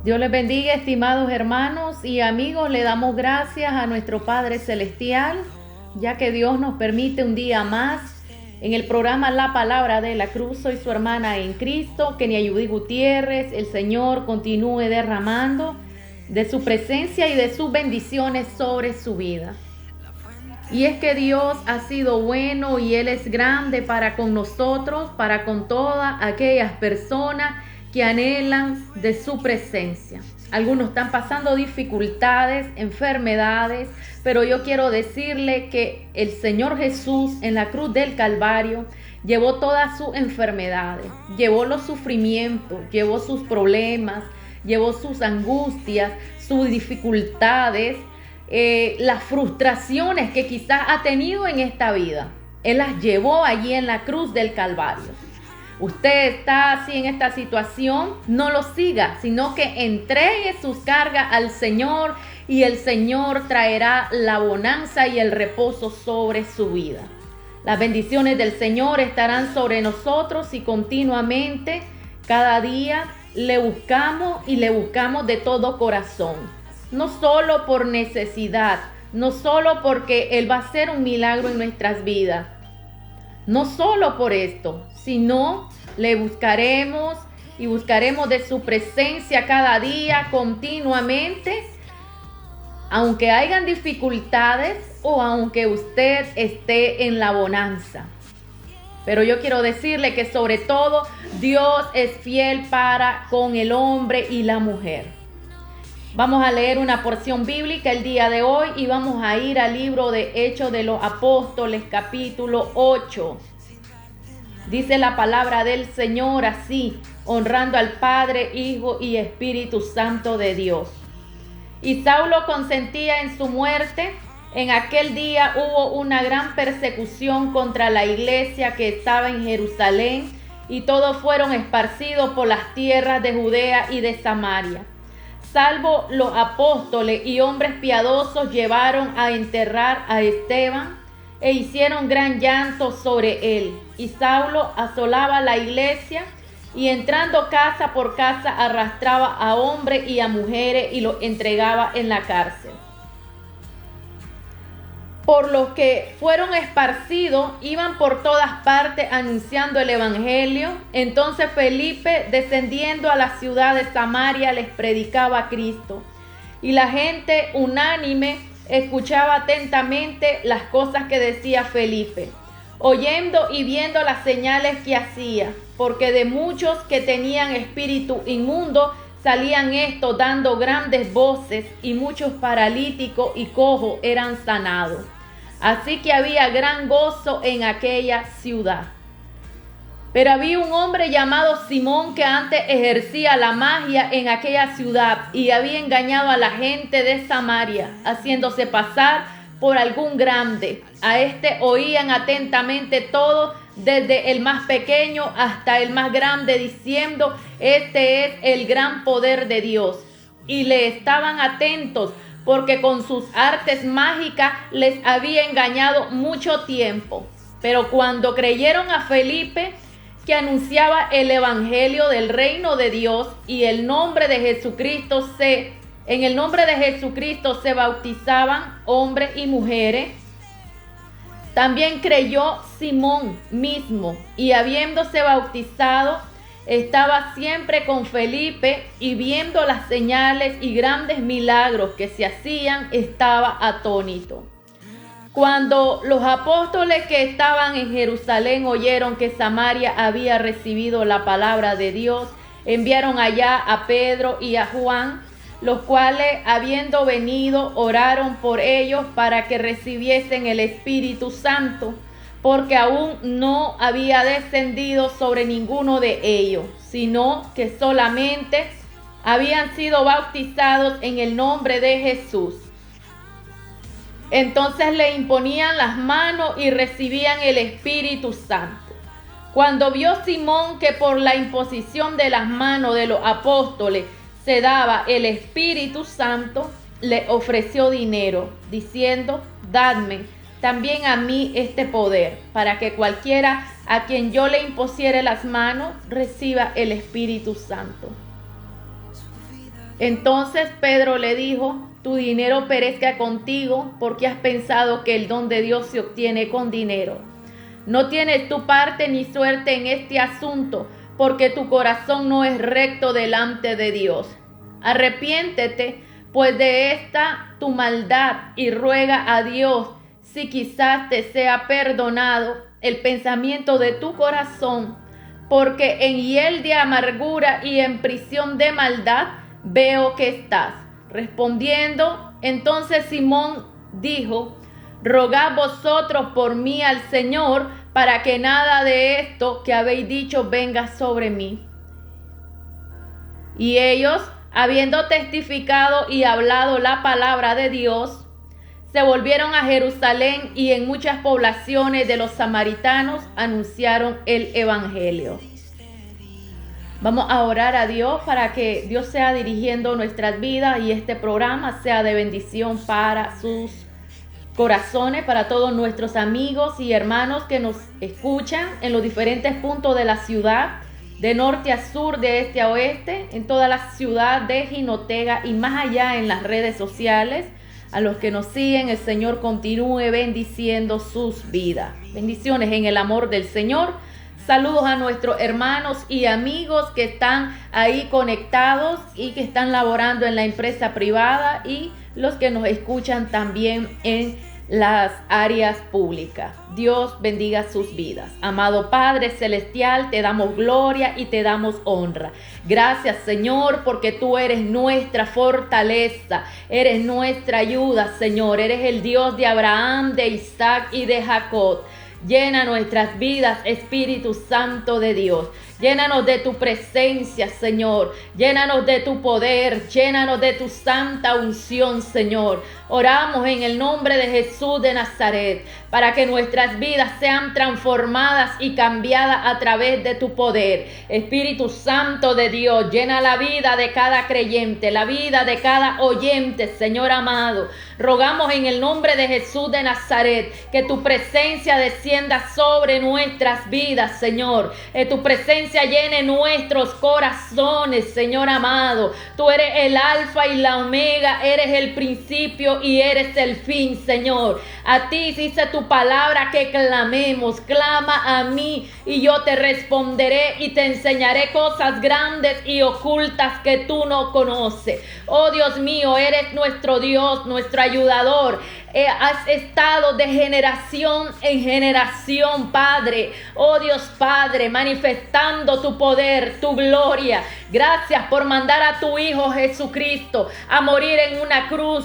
Dios les bendiga, estimados hermanos y amigos. Le damos gracias a nuestro Padre Celestial, ya que Dios nos permite un día más en el programa La Palabra de la Cruz. Soy su hermana en Cristo, Kenia Yudí Gutiérrez. El Señor continúe derramando de su presencia y de sus bendiciones sobre su vida. Y es que Dios ha sido bueno y Él es grande para con nosotros, para con todas aquellas personas que anhelan de su presencia. Algunos están pasando dificultades, enfermedades, pero yo quiero decirle que el Señor Jesús en la cruz del Calvario llevó todas sus enfermedades, llevó los sufrimientos, llevó sus problemas, llevó sus angustias, sus dificultades, las frustraciones que quizás ha tenido en esta vida. Él las llevó allí en la cruz del Calvario. Usted está así en esta situación, no lo siga, sino que entregue sus cargas al Señor y el Señor traerá la bonanza y el reposo sobre su vida. Las bendiciones del Señor estarán sobre nosotros y continuamente, cada día, le buscamos y le buscamos de todo corazón. No solo por necesidad, no solo porque Él va a hacer un milagro en nuestras vidas. No solo por esto, sino le buscaremos y buscaremos de su presencia cada día, continuamente, aunque hayan dificultades o aunque usted esté en la bonanza. Pero yo quiero decirle que sobre todo Dios es fiel para con el hombre y la mujer. Vamos a leer una porción bíblica el día de hoy y vamos a ir al libro de Hechos de los Apóstoles, capítulo 8. Dice la palabra del Señor así, honrando al Padre, Hijo y Espíritu Santo de Dios. Y Saulo consentía en su muerte. En aquel día hubo una gran persecución contra la iglesia que estaba en Jerusalén, y todos fueron esparcidos por las tierras de Judea y de Samaria. Salvo los apóstoles y hombres piadosos llevaron a enterrar a Esteban e hicieron gran llanto sobre él. Y Saulo asolaba la iglesia y entrando casa por casa arrastraba a hombres y a mujeres y los entregaba en la cárcel. Por los que fueron esparcidos, iban por todas partes anunciando el evangelio. Entonces Felipe, descendiendo a la ciudad de Samaria, les predicaba a Cristo. Y la gente unánime escuchaba atentamente las cosas que decía Felipe, oyendo y viendo las señales que hacía, porque de muchos que tenían espíritu inmundo salían estos dando grandes voces, y muchos paralíticos y cojos eran sanados. Así que había gran gozo en aquella ciudad. Pero había un hombre llamado Simón que antes ejercía la magia en aquella ciudad y había engañado a la gente de Samaria, haciéndose pasar por algún grande. A este oían atentamente todos, desde el más pequeño hasta el más grande, diciendo: este es el gran poder de Dios. Y le estaban atentos, porque con sus artes mágicas les había engañado mucho tiempo. Pero cuando creyeron a Felipe, que anunciaba el evangelio del reino de Dios, y en el nombre de Jesucristo se bautizaban hombres y mujeres, también creyó Simón mismo, y habiéndose bautizado, estaba siempre con Felipe, y viendo las señales y grandes milagros que se hacían, estaba atónito. Cuando los apóstoles que estaban en Jerusalén oyeron que Samaria había recibido la palabra de Dios, enviaron allá a Pedro y a Juan, los cuales, habiendo venido, oraron por ellos para que recibiesen el Espíritu Santo, porque aún no había descendido sobre ninguno de ellos, sino que solamente habían sido bautizados en el nombre de Jesús. Entonces le imponían las manos y recibían el Espíritu Santo. Cuando vio Simón que por la imposición de las manos de los apóstoles se daba el Espíritu Santo, le ofreció dinero, diciendo: dadme también a mí este poder, para que cualquiera a quien yo le impusiere las manos reciba el Espíritu Santo. Entonces Pedro le dijo: tu dinero perezca contigo, porque has pensado que el don de Dios se obtiene con dinero. No tienes tu parte ni suerte en este asunto, porque tu corazón no es recto delante de Dios. Arrepiéntete, pues, de esta tu maldad, y ruega a Dios si quizás te sea perdonado el pensamiento de tu corazón, porque en hiel de amargura y en prisión de maldad veo que estás. Respondiendo, entonces Simón dijo: rogad vosotros por mí al Señor, para que nada de esto que habéis dicho venga sobre mí. Y ellos, habiendo testificado y hablado la palabra de Dios, se volvieron a Jerusalén, y en muchas poblaciones de los samaritanos anunciaron el evangelio. Vamos a orar a Dios para que Dios sea dirigiendo nuestras vidas y este programa sea de bendición para sus corazones, para todos nuestros amigos y hermanos que nos escuchan en los diferentes puntos de la ciudad, de norte a sur, de este a oeste, en toda la ciudad de Jinotega y más allá en las redes sociales. A los que nos siguen, el Señor continúe bendiciendo sus vidas. Bendiciones en el amor del Señor. Saludos a nuestros hermanos y amigos que están ahí conectados y que están laborando en la empresa privada, y los que nos escuchan también en las áreas públicas. Dios bendiga sus vidas. Amado Padre Celestial, te damos gloria y te damos honra. Gracias, Señor, porque tú eres nuestra fortaleza, eres nuestra ayuda, Señor. Eres el Dios de Abraham, de Isaac y de Jacob. Llena nuestras vidas, Espíritu Santo de Dios. Llénanos de tu presencia, Señor. Llénanos de tu poder. Llénanos de tu santa unción, Señor. Oramos en el nombre de Jesús de Nazaret, para que nuestras vidas sean transformadas y cambiadas a través de tu poder. Espíritu Santo de Dios, llena la vida de cada creyente, la vida de cada oyente, Señor amado. Rogamos en el nombre de Jesús de Nazaret que tu presencia descienda sobre nuestras vidas, Señor. Que tu presencia llene nuestros corazones, Señor amado. Tú eres el alfa y la omega, eres el principio y eres el fin, Señor. A ti dice tu palabra que clamemos. Clama a mí y yo te responderé y te enseñaré cosas grandes y ocultas que tú no conoces. Oh Dios mío, eres nuestro Dios, nuestro ayudador. Has estado de generación en generación, Padre. Oh Dios Padre, manifestando tu poder, tu gloria. Gracias por mandar a tu Hijo Jesucristo a morir en una cruz.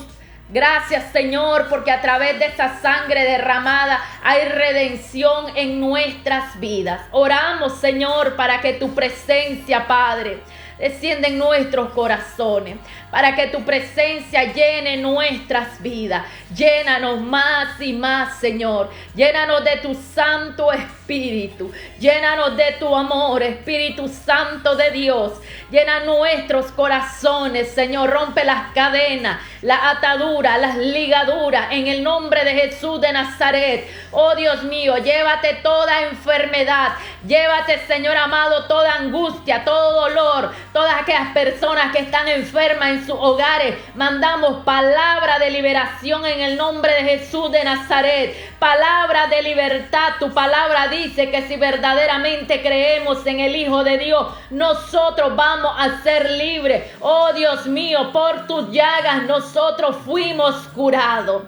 Gracias, Señor, porque a través de esa sangre derramada hay redención en nuestras vidas. Oramos, Señor, para que tu presencia, Padre, descienda en nuestros corazones, para que tu presencia llene nuestras vidas. Llénanos más y más, Señor. Llénanos de tu Santo Espíritu. Llénanos de tu amor, Espíritu Santo de Dios. Llena nuestros corazones, Señor. Rompe las cadenas, las ataduras, las ligaduras, en el nombre de Jesús de Nazaret. Oh Dios mío, llévate toda enfermedad. Llévate, Señor amado, toda angustia, todo dolor. Todas aquellas personas que están enfermas en sus hogares, mandamos palabra de liberación en el nombre de Jesús de Nazaret. Palabra de libertad. Tu palabra dice que si verdaderamente creemos en el Hijo de Dios, nosotros vamos a ser libres. Oh Dios mío, por tus llagas nosotros fuimos curados.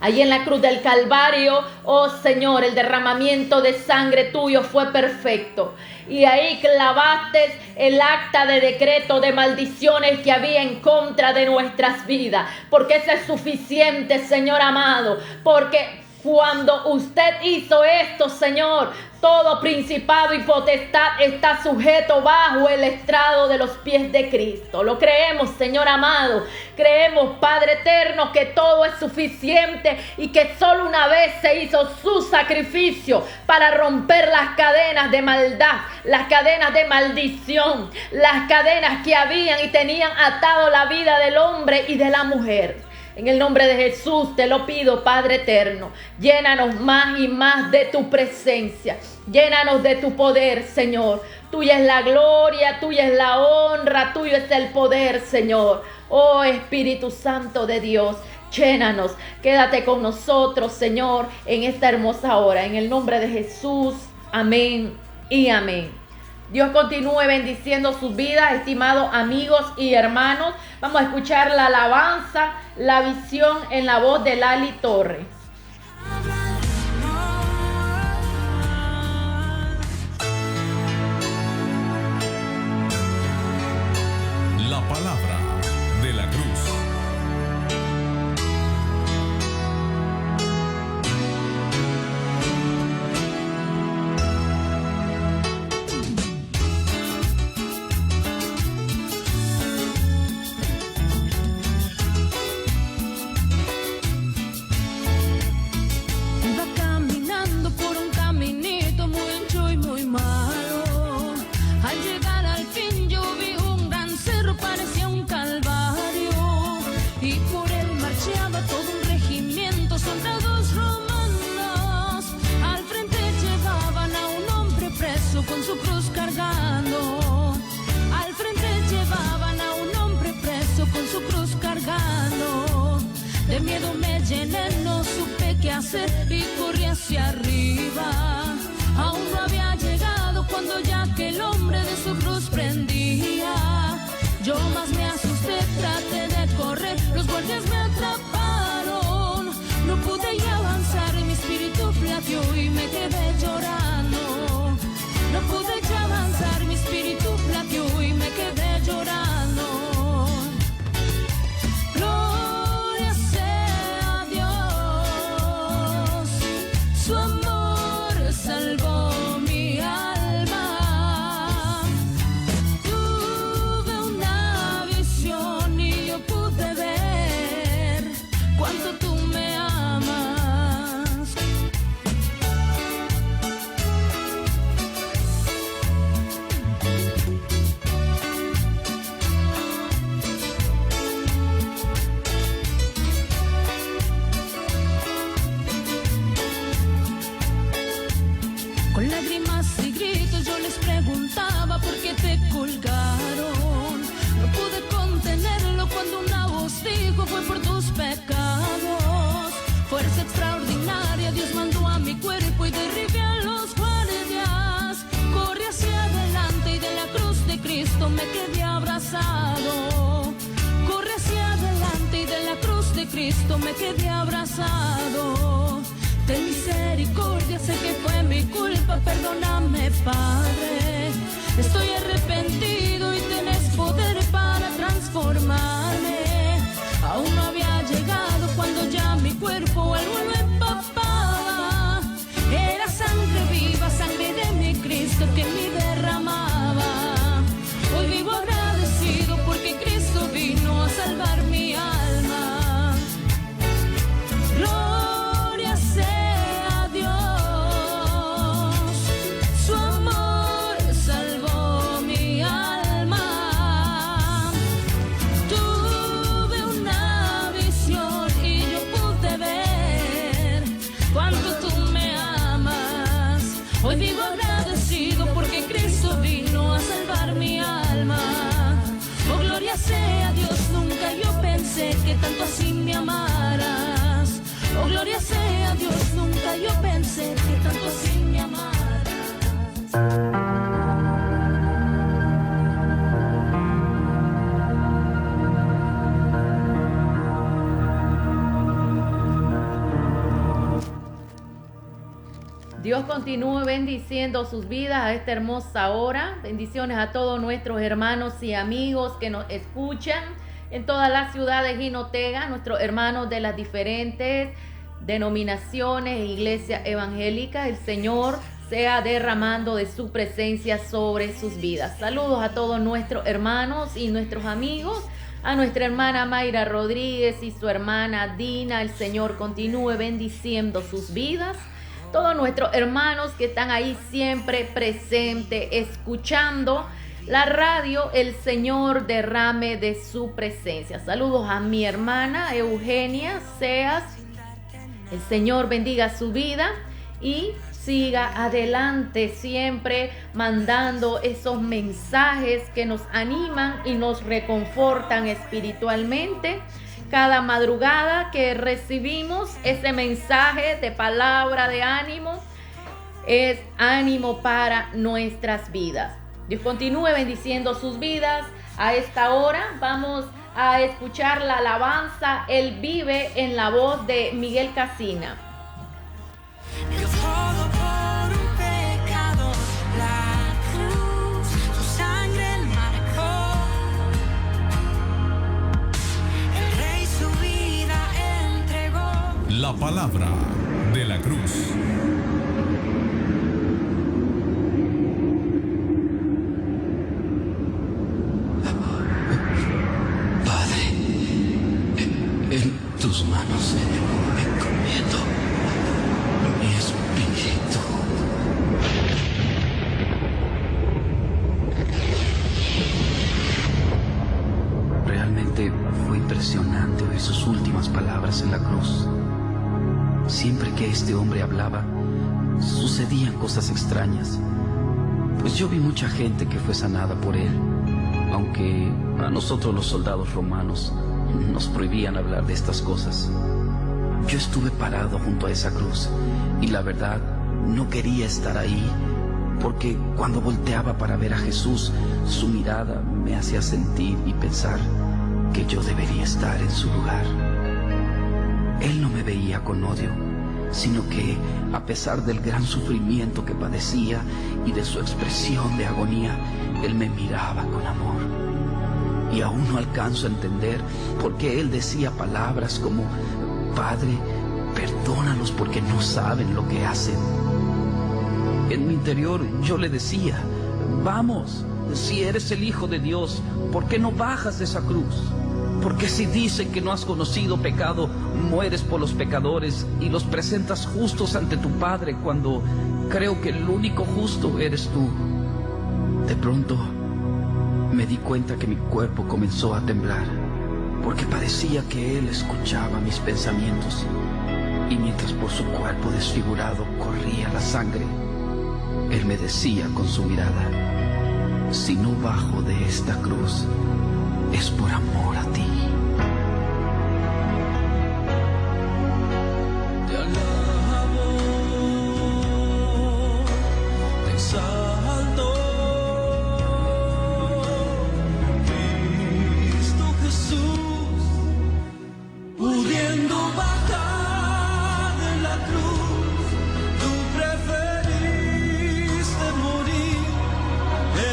Allí en la cruz del Calvario, oh Señor, el derramamiento de sangre tuyo fue perfecto. Y ahí clavaste el acta de decreto de maldiciones que había en contra de nuestras vidas. Porque eso es suficiente, Señor amado. Porque cuando usted hizo esto, Señor, todo principado y potestad está sujeto bajo el estrado de los pies de Cristo. Lo creemos, Señor amado. Creemos, Padre eterno, que todo es suficiente y que solo una vez se hizo su sacrificio para romper las cadenas de maldad, las cadenas de maldición, las cadenas que habían y tenían atado la vida del hombre y de la mujer. En el nombre de Jesús te lo pido, Padre eterno. Llénanos más y más de tu presencia. Llénanos de tu poder, Señor. Tuya es la gloria, tuya es la honra, tuyo es el poder, Señor. Oh Espíritu Santo de Dios, llénanos. Quédate con nosotros, Señor, en esta hermosa hora. En el nombre de Jesús. Amén y amén. Dios continúe bendiciendo sus vidas, estimados amigos y hermanos. Vamos a escuchar la alabanza, la visión en la voz de Lali Torres. La palabra de la cruz. Con su cruz cargando, al frente llevaban a un hombre preso con su cruz cargando. De miedo me llené, no supe qué hacer y corrí hacia arriba. Aún no había llegado cuando ya aquel hombre de su cruz prendía. Yo más me asusté, traté de correr, los guardias me atraparon. No pude ya avanzar y mi espíritu flaqueó y me quedé llorando. No pude ya avanzar, mi espíritu flaqueó y me quedé llorando. Gloria sea a Dios, su amor salvó mi alma. Tuve una visión y yo pude ver cuánto tú me amas. Con lágrimas y gritos yo les preguntaba por qué te colgaron. No pude contenerlo cuando una voz dijo fue por tus pecados. Fuerza extraordinaria Dios mandó a mi cuerpo y derribé a los guardias. Corrí hacia adelante y de la cruz de Cristo me quedé abrazado. Corrí hacia adelante y de la cruz de Cristo me quedé abrazado. Ten misericordia, sé que fue mi culpa, perdóname, Padre. Estoy arrepentido y tenés poder para transformarme. Aún no había llegado cuando ya mi cuerpo algo lo empapaba. Era sangre viva, sangre de mi Cristo que en mí derramaba. Hoy vivo agradecido porque Cristo vino a salvar mi alma. Gloria sea a Dios, su amor salvó mi alma. Tuve una visión y yo pude ver cuánto tú me amas. Hoy vivo agradecido porque Cristo vino a salvar mi alma. Oh, gloria sea a Dios, nunca yo pensé que tanto así me amaras. Oh, gloria sea a Dios, nunca yo pensé que tanto así me amaras. Dios continúe bendiciendo sus vidas a esta hermosa hora. Bendiciones a todos nuestros hermanos y amigos que nos escuchan en todas las ciudades Jinotega, nuestros hermanos de las diferentes denominaciones e iglesias evangélicas. El Señor sea derramando de su presencia sobre sus vidas. Saludos a todos nuestros hermanos y nuestros amigos. A nuestra hermana Mayra Rodríguez y su hermana Dina. El Señor continúe bendiciendo sus vidas. Todos nuestros hermanos que están ahí siempre presentes, escuchando la radio, el Señor derrame de su presencia. Saludos a mi hermana Eugenia Seas. El Señor bendiga su vida y siga adelante, siempre mandando esos mensajes que nos animan y nos reconfortan espiritualmente. Cada madrugada que recibimos ese mensaje de palabra de ánimo, es ánimo para nuestras vidas. Dios continúe bendiciendo sus vidas. A esta hora vamos a escuchar la alabanza Él vive en la voz de Miguel Casina. La palabra de la cruz. Padre, en tus manos encomiendo mi espíritu. Realmente fue impresionante oír sus últimas palabras en la cruz. Siempre que este hombre hablaba, sucedían cosas extrañas, pues yo vi mucha gente que fue sanada por él, aunque a nosotros los soldados romanos nos prohibían hablar de estas cosas. Yo estuve parado junto a esa cruz y la verdad no quería estar ahí, porque cuando volteaba para ver a Jesús, su mirada me hacía sentir y pensar que yo debería estar en su lugar. Él no me veía con odio, sino que, a pesar del gran sufrimiento que padecía y de su expresión de agonía, Él me miraba con amor. Y aún no alcanzo a entender por qué Él decía palabras como: Padre, perdónalos porque no saben lo que hacen. En mi interior yo le decía: vamos, si eres el Hijo de Dios, ¿por qué no bajas de esa cruz? Porque si dicen que no has conocido pecado, mueres por los pecadores y los presentas justos ante tu Padre, cuando creo que el único justo eres tú. De pronto me di cuenta que mi cuerpo comenzó a temblar, porque parecía que Él escuchaba mis pensamientos, y mientras por su cuerpo desfigurado corría la sangre, Él me decía con su mirada: si no bajo de esta cruz, es por amor a ti. Te alabo, te exalto, Cristo Jesús, pudiendo bajar de la cruz, tú preferiste morir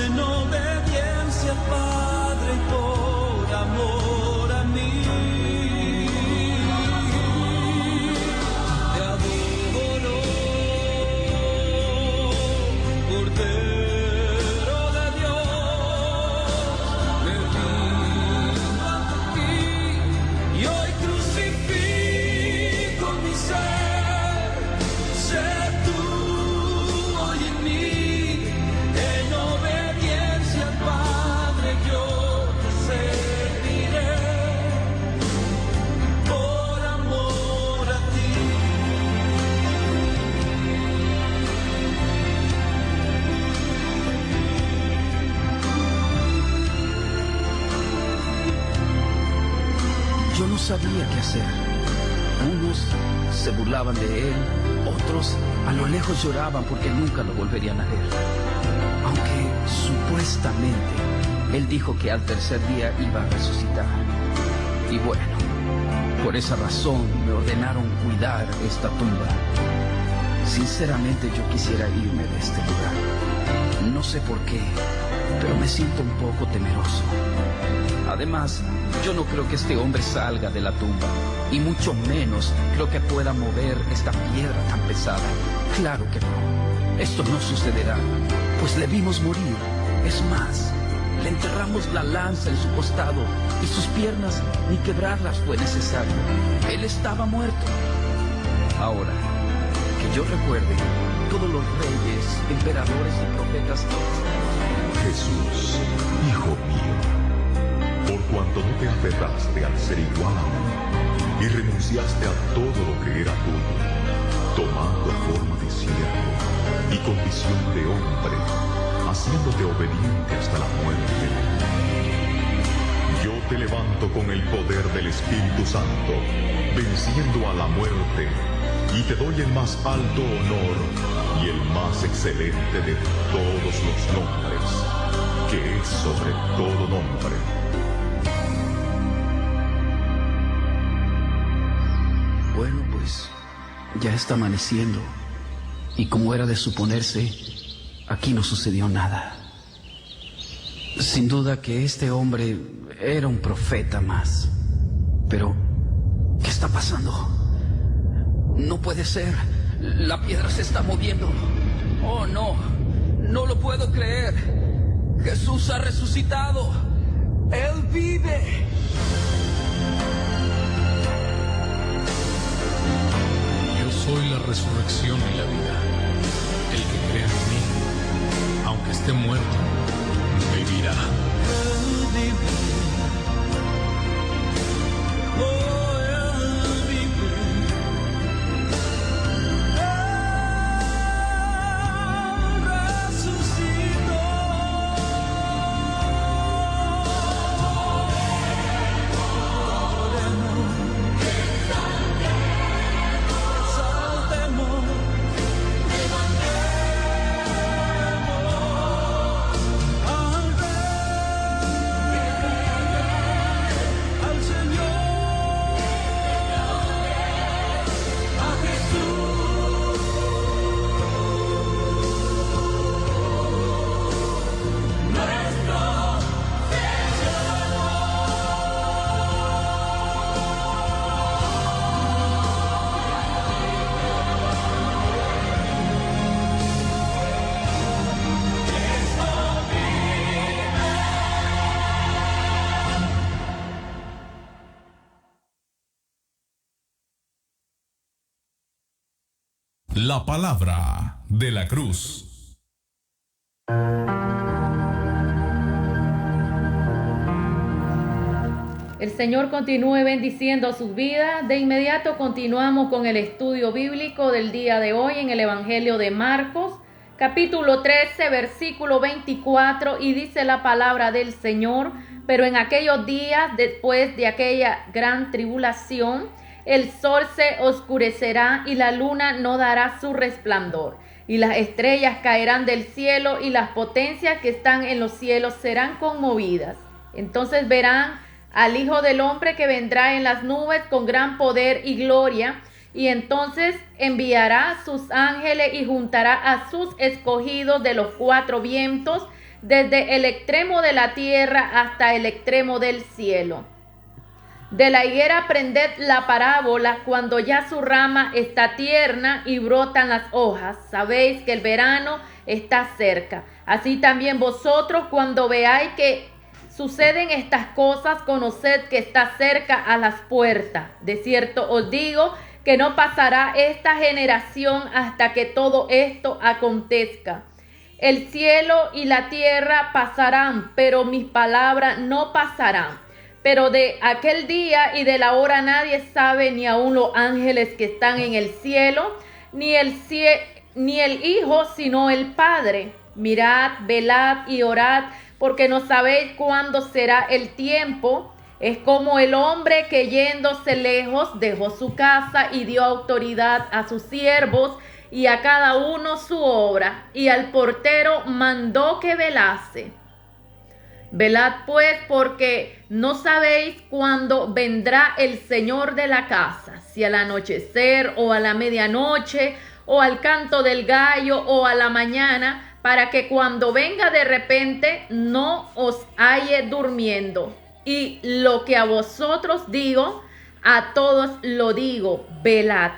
en obediencia al Padre por amor a mí. Te adoro, Cordero de Dios, me rindo a ti y hoy crucifico mi ser. Sé tú hoy en mí, en obediencia al Padre yo te serviré, por amor a ti. Yo no sabía qué hacer. Unos se burlaban de Él, otros a lo lejos lloraban porque nunca lo volverían a ver. Aunque supuestamente Él dijo que al tercer día iba a resucitar. Y bueno, por esa razón me ordenaron cuidar esta tumba. Sinceramente yo quisiera irme de este lugar. No sé por qué, pero me siento un poco temeroso. Además, yo no creo que este hombre salga de la tumba, y mucho menos creo que pueda mover esta piedra tan pesada. Claro que no, esto no sucederá, pues le vimos morir. Es más, le enterramos la lanza en su costado, y sus piernas ni quebrarlas fue necesario. Él estaba muerto. Ahora, que yo recuerde, todos los reyes, emperadores y profetas Jesús, hijo mío, por cuanto no te aferraste al ser igual a mí y renunciaste a todo lo que era tuyo, tomando forma de siervo y condición de hombre, haciéndote obediente hasta la muerte. Yo te levanto con el poder del Espíritu Santo, venciendo a la muerte, y te doy el más alto honor y el más excelente de todos los nombres, que es sobre todo nombre. Bueno, pues ya está amaneciendo, y como era de suponerse, aquí no sucedió nada. Sin duda que este hombre era un profeta más. Pero, ¿qué está pasando? No puede ser. La piedra se está moviendo. Oh, no. No lo puedo creer. Jesús ha resucitado. Él vive. Yo soy la resurrección y la vida. El que crea en mí, aunque esté muerto, vivirá. Él vive. Oh, Él vive. Él resucitó. Saltemos. Al Señor, a Jesús, nuestro La palabra de la cruz. El Señor continúe bendiciendo sus vidas. De inmediato continuamos con el estudio bíblico del día de hoy en el Evangelio de Marcos, capítulo 13, versículo 24, y dice la palabra del Señor: pero en aquellos días, después de aquella gran tribulación, el sol se oscurecerá y la luna no dará su resplandor, y las estrellas caerán del cielo y las potencias que están en los cielos serán conmovidas. Entonces verán al Hijo del Hombre que vendrá en las nubes con gran poder y gloria, y entonces enviará sus ángeles y juntará a sus escogidos de los cuatro vientos, desde el extremo de la tierra hasta el extremo del cielo. De la higuera aprended la parábola: cuando ya su rama está tierna y brotan las hojas, sabéis que el verano está cerca. Así también vosotros, cuando veáis que suceden estas cosas, conoced que está cerca a las puertas. De cierto os digo que no pasará esta generación hasta que todo esto acontezca. El cielo y la tierra pasarán, pero mis palabras no pasarán. Pero de aquel día y de la hora nadie sabe, ni aun los ángeles que están en el cielo, ni el Hijo, sino el Padre. Mirad, velad y orad, porque no sabéis cuándo será el tiempo. Es como el hombre que yéndose lejos dejó su casa y dio autoridad a sus siervos y a cada uno su obra, y al portero mandó que velase. Velad pues, porque no sabéis cuándo vendrá el Señor de la casa, si al anochecer o a la medianoche o al canto del gallo o a la mañana, para que cuando venga de repente no os halle durmiendo. Y lo que a vosotros digo, a todos lo digo: velad.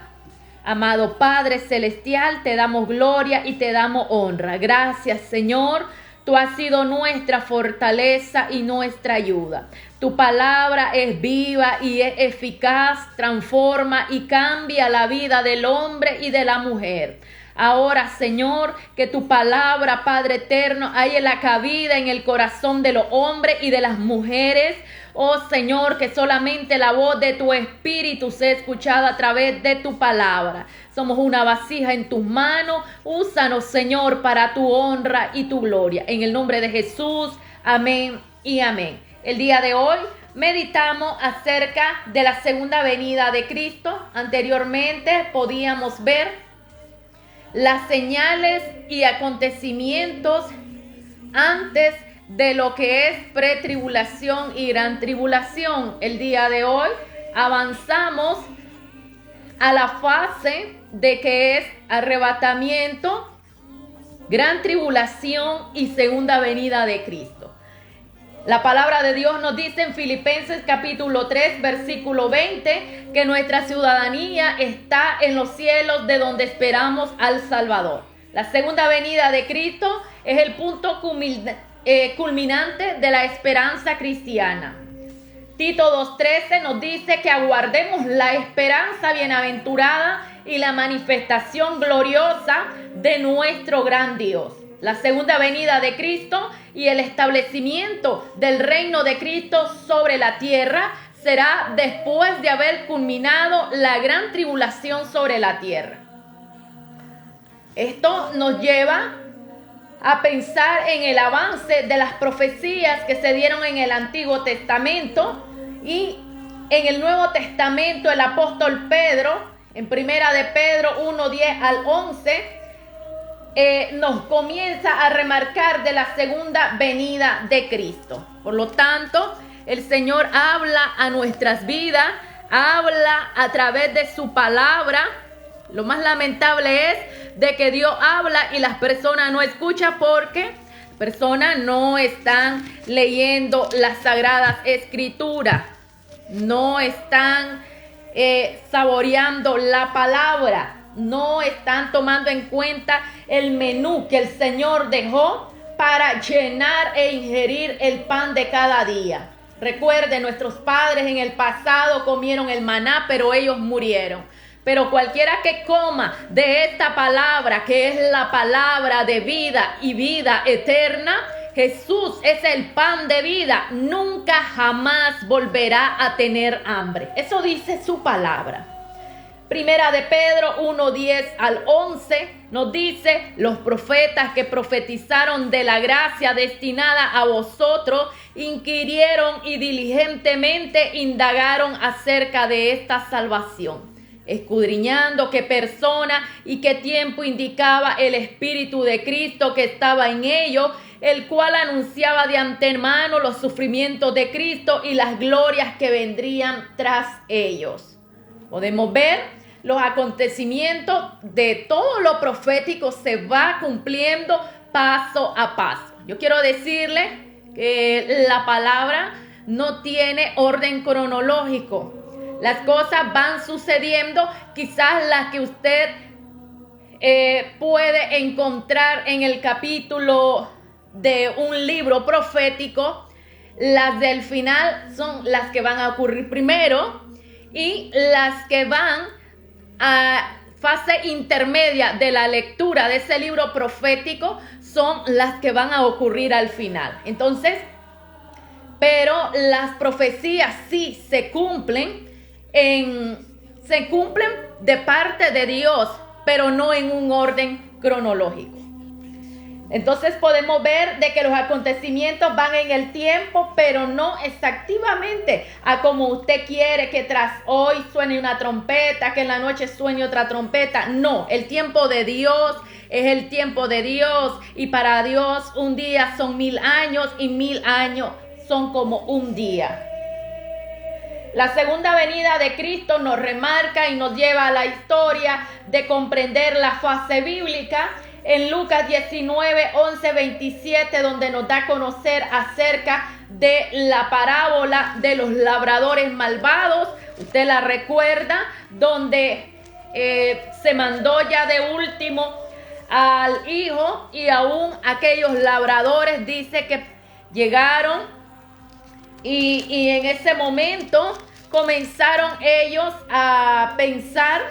Amado Padre Celestial, te damos gloria y te damos honra. Gracias, Señor. Tú has sido nuestra fortaleza y nuestra ayuda. Tu palabra es viva y es eficaz, transforma y cambia la vida del hombre y de la mujer. Ahora, Señor, que tu palabra, Padre eterno, haya la cabida en el corazón de los hombres y de las mujeres. Oh Señor, que solamente la voz de tu Espíritu sea escuchada a través de tu palabra. Somos una vasija en tus manos. Úsanos, Señor, para tu honra y tu gloria. En el nombre de Jesús, amén y amén. El día de hoy meditamos acerca de la segunda venida de Cristo. Anteriormente podíamos ver las señales y acontecimientos antes de lo que es pretribulación y gran tribulación. El día de hoy avanzamos a la fase de que es arrebatamiento, gran tribulación y segunda venida de Cristo. La palabra de Dios nos dice en Filipenses capítulo 3, versículo 20, que nuestra ciudadanía está en los cielos, de donde esperamos al Salvador. La segunda venida de Cristo es el punto culminante de la esperanza cristiana. Tito 2:13 nos dice que aguardemos la esperanza bienaventurada y la manifestación gloriosa de nuestro gran Dios. La segunda venida de Cristo y el establecimiento del reino de Cristo sobre la tierra será después de haber culminado la gran tribulación sobre la tierra. Esto nos lleva a pensar en el avance de las profecías que se dieron en el Antiguo Testamento, y en el Nuevo Testamento el apóstol Pedro, en primera de Pedro 1:10 al 11, nos comienza a remarcar de la segunda venida de Cristo. Por lo tanto, el Señor habla a nuestras vidas, habla a través de su palabra. Lo más lamentable es de que Dios habla y las personas no escuchan, porque las personas no están leyendo las sagradas escrituras, no están saboreando la palabra, no están tomando en cuenta el menú que el Señor dejó para llenar e ingerir el pan de cada día. Recuerden, nuestros padres en el pasado comieron el maná, pero ellos murieron. Pero cualquiera que coma de esta palabra, que es la palabra de vida y vida eterna, Jesús es el pan de vida, nunca jamás volverá a tener hambre. Eso dice su palabra. Primera de Pedro 1:10 al 11 nos dice: los profetas que profetizaron de la gracia destinada a vosotros inquirieron y diligentemente indagaron acerca de esta salvación, escudriñando qué persona y qué tiempo indicaba el Espíritu de Cristo que estaba en ellos, el cual anunciaba de antemano los sufrimientos de Cristo y las glorias que vendrían tras ellos. Podemos ver los acontecimientos de todo lo profético se va cumpliendo paso a paso. Yo quiero decirle que la palabra no tiene orden cronológico. Las cosas van sucediendo, quizás las que usted puede encontrar en el capítulo de un libro profético. Las del final son las que van a ocurrir primero, y las que van a fase intermedia de la lectura de ese libro profético son las que van a ocurrir al final. Entonces, pero las profecías sí se cumplen de parte de Dios, pero no en un orden cronológico. Entonces podemos ver de que los acontecimientos van en el tiempo, pero no exactamente a como usted quiere, que tras hoy suene una trompeta, que en la noche suene otra trompeta. No, el tiempo de Dios es el tiempo de Dios, y para Dios un día son 1000 años y 1000 años son como un día. La segunda venida de Cristo nos remarca y nos lleva a la historia de comprender la fase bíblica en Lucas 19, 11, 27, donde nos da a conocer acerca de la parábola de los labradores malvados. Usted la recuerda, donde se mandó ya de último al hijo, y aún aquellos labradores dice que llegaron y en ese momento comenzaron ellos a pensar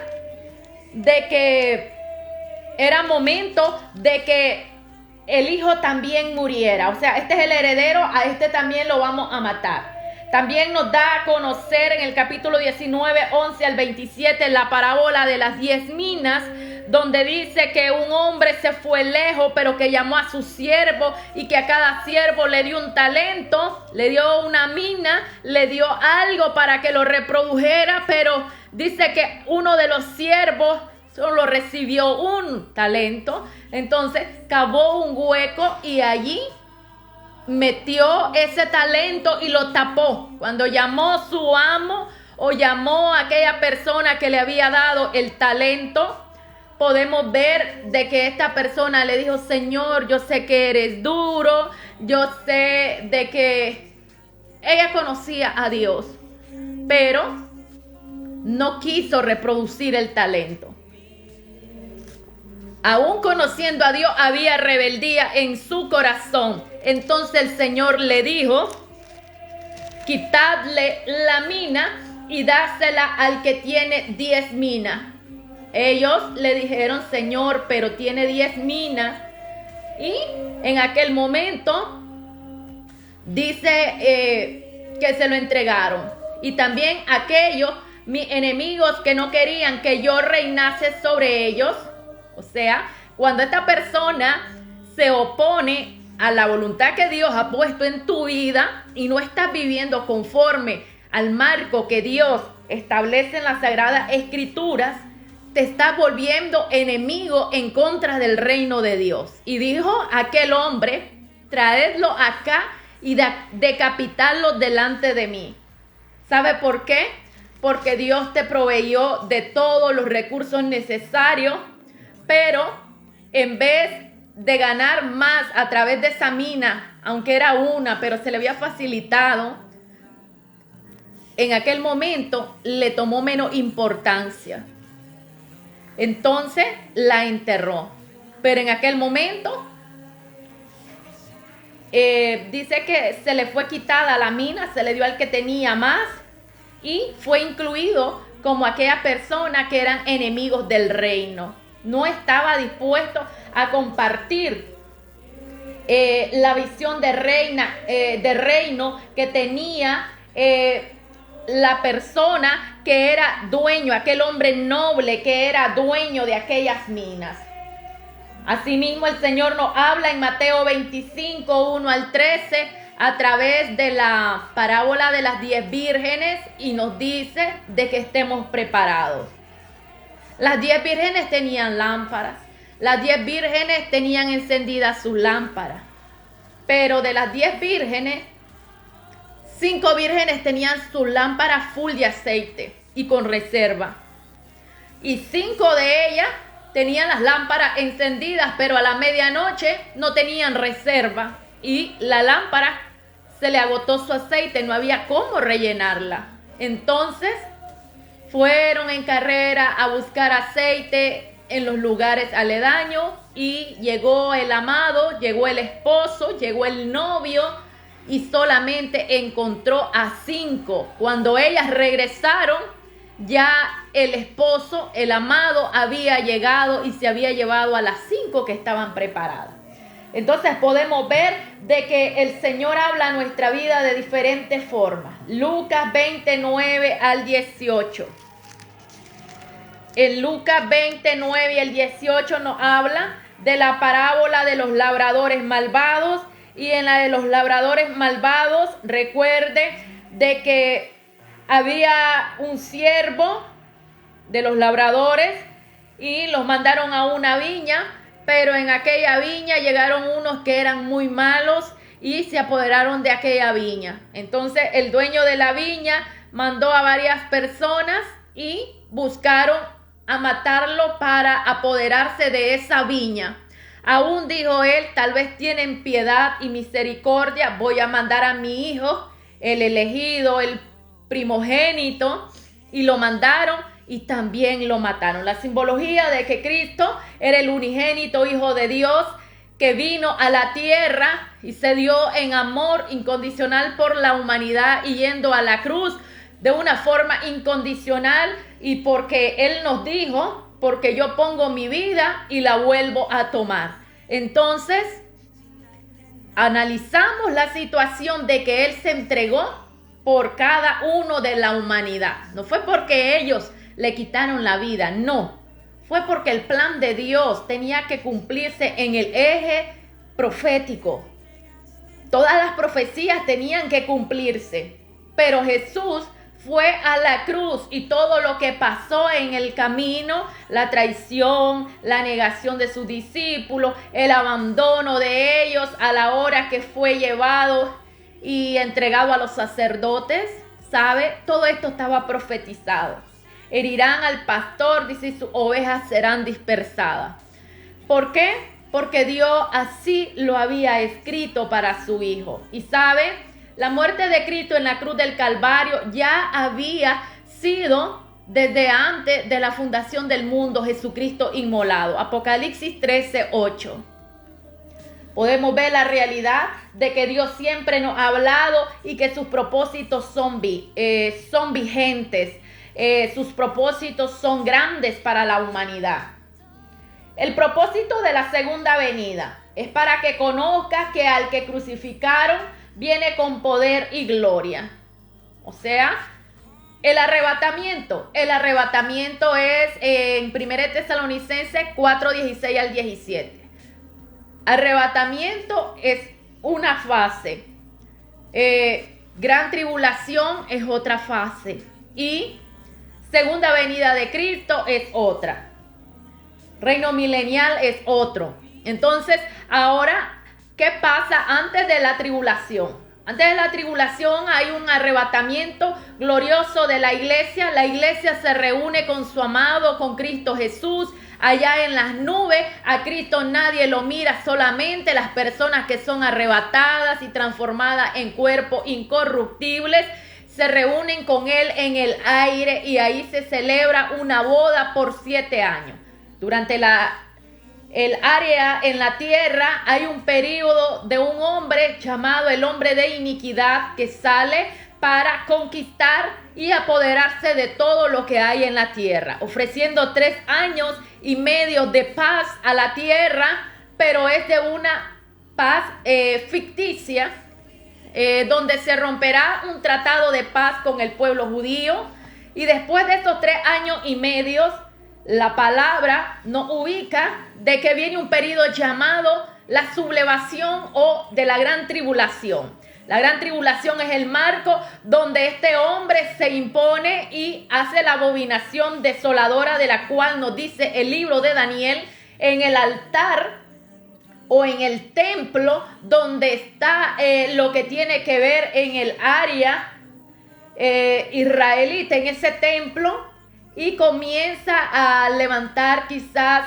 de que era momento de que el hijo también muriera. O sea, este es el heredero, a este también lo vamos a matar. También nos da a conocer en el capítulo 19, 11 al 27, la parábola de las 10 minas, donde dice que un hombre se fue lejos, pero que llamó a su siervo y que a cada siervo le dio un talento, le dio una mina, le dio algo para que lo reprodujera, pero dice que uno de los siervos solo recibió un talento. Entonces cavó un hueco y allí metió ese talento y lo tapó. Cuando llamó su amo o llamó a aquella persona que le había dado el talento, podemos ver de que esta persona le dijo: Señor, yo sé que eres duro, yo sé de que ella conocía a Dios, pero no quiso reproducir el talento. Aún conociendo a Dios, había rebeldía en su corazón. Entonces el Señor le dijo: quitadle la mina y dásela al que tiene 10 minas. Ellos le dijeron: Señor, pero tiene 10 minas. Y en aquel momento dice que se lo entregaron. Y también aquellos, mis enemigos, que no querían que yo reinase sobre ellos. O sea, cuando esta persona se opone a la voluntad que Dios ha puesto en tu vida y no estás viviendo conforme al marco que Dios establece en las Sagradas Escrituras, te estás volviendo enemigo en contra del reino de Dios. Y dijo aquel hombre: traedlo acá y decapitadlo delante de mí. ¿Sabe por qué? Porque Dios te proveyó de todos los recursos necesarios, pero en vez de ganar más a través de esa mina, aunque era una, pero se le había facilitado, en aquel momento le tomó menos importancia. Entonces la enterró. Pero en aquel momento dice que se le fue quitada la mina, se le dio al que tenía más y fue incluido como aquella persona que eran enemigos del reino. No estaba dispuesto a compartir la visión de reino que tenía la persona que era dueño, aquel hombre noble que era dueño de aquellas minas. Asimismo, el Señor nos habla en Mateo 25, 1 al 13, a través de la parábola de las 10 vírgenes, y nos dice de que estemos preparados. Las 10 vírgenes tenían lámparas. Las 10 vírgenes tenían encendidas sus lámparas. Pero de las 10 vírgenes, 5 vírgenes tenían sus lámparas full de aceite y con reserva. Y 5 de ellas tenían las lámparas encendidas, pero a la medianoche no tenían reserva. Y la lámpara se le agotó su aceite, no había cómo rellenarla. Entonces fueron en carrera a buscar aceite en los lugares aledaños y llegó el amado, llegó el esposo, llegó el novio y solamente encontró a 5. Cuando ellas regresaron, ya el esposo, el amado, había llegado y se había llevado a las 5 que estaban preparadas. Entonces podemos ver de que el Señor habla a nuestra vida de diferentes formas. Lucas 29 al 18. En Lucas 29 y el 18 nos habla de la parábola de los labradores malvados. Y en la de los labradores malvados, recuerde de que había un siervo de los labradores y los mandaron a una viña, pero en aquella viña llegaron unos que eran muy malos y se apoderaron de aquella viña. Entonces el dueño de la viña mandó a varias personas y buscaron a matarlo para apoderarse de esa viña. Aún dijo él: tal vez tienen piedad y misericordia, voy a mandar a mi hijo, el elegido, el primogénito, y lo mandaron y también lo mataron. La simbología de que Cristo era el unigénito Hijo de Dios que vino a la tierra y se dio en amor incondicional por la humanidad y yendo a la cruz de una forma incondicional, y porque Él nos dijo porque yo pongo mi vida y la vuelvo a tomar. Entonces, analizamos la situación de que Él se entregó por cada uno de la humanidad. No fue porque ellos le quitaron la vida, no. Fue porque el plan de Dios tenía que cumplirse en el eje profético. Todas las profecías tenían que cumplirse, pero Jesús fue a la cruz y todo lo que pasó en el camino, la traición, la negación de sus discípulos, el abandono de ellos a la hora que fue llevado y entregado a los sacerdotes, ¿sabe? Todo esto estaba profetizado. Herirán al pastor, dice, y sus ovejas serán dispersadas. ¿Por qué? Porque Dios así lo había escrito para su Hijo. Y ¿sabe? La muerte de Cristo en la cruz del Calvario ya había sido desde antes de la fundación del mundo, Jesucristo inmolado. Apocalipsis 13:8. Podemos ver la realidad de que Dios siempre nos ha hablado y que sus propósitos son vigentes. Sus propósitos son grandes para la humanidad. El propósito de la segunda venida es para que conozcas que al que crucificaron viene con poder y gloria. O sea, el arrebatamiento. El arrebatamiento es en 1 Tesalonicenses 4:16 al 17. Arrebatamiento es una fase. Gran tribulación es otra fase. Y segunda venida de Cristo es otra. Reino milenial es otro. Entonces, ahora, ¿qué pasa antes de la tribulación? Antes de la tribulación hay un arrebatamiento glorioso de la iglesia. La iglesia se reúne con su amado, con Cristo Jesús, allá en las nubes. A Cristo nadie lo mira, solamente las personas que son arrebatadas y transformadas en cuerpos incorruptibles se reúnen con Él en el aire y ahí se celebra una boda por 7 años. Durante el área en la tierra hay un periodo de un hombre llamado el hombre de iniquidad que sale para conquistar y apoderarse de todo lo que hay en la tierra, ofreciendo 3 años y medio de paz a la tierra, pero es de una paz ficticia, donde se romperá un tratado de paz con el pueblo judío. Y después de estos 3 años y medio, la palabra nos ubica de que viene un periodo llamado la sublevación o de la gran tribulación. La gran tribulación es el marco donde este hombre se impone y hace la abominación desoladora de la cual nos dice el libro de Daniel en el altar o en el templo donde está lo que tiene que ver en el área israelita, en ese templo. Y comienza a levantar quizás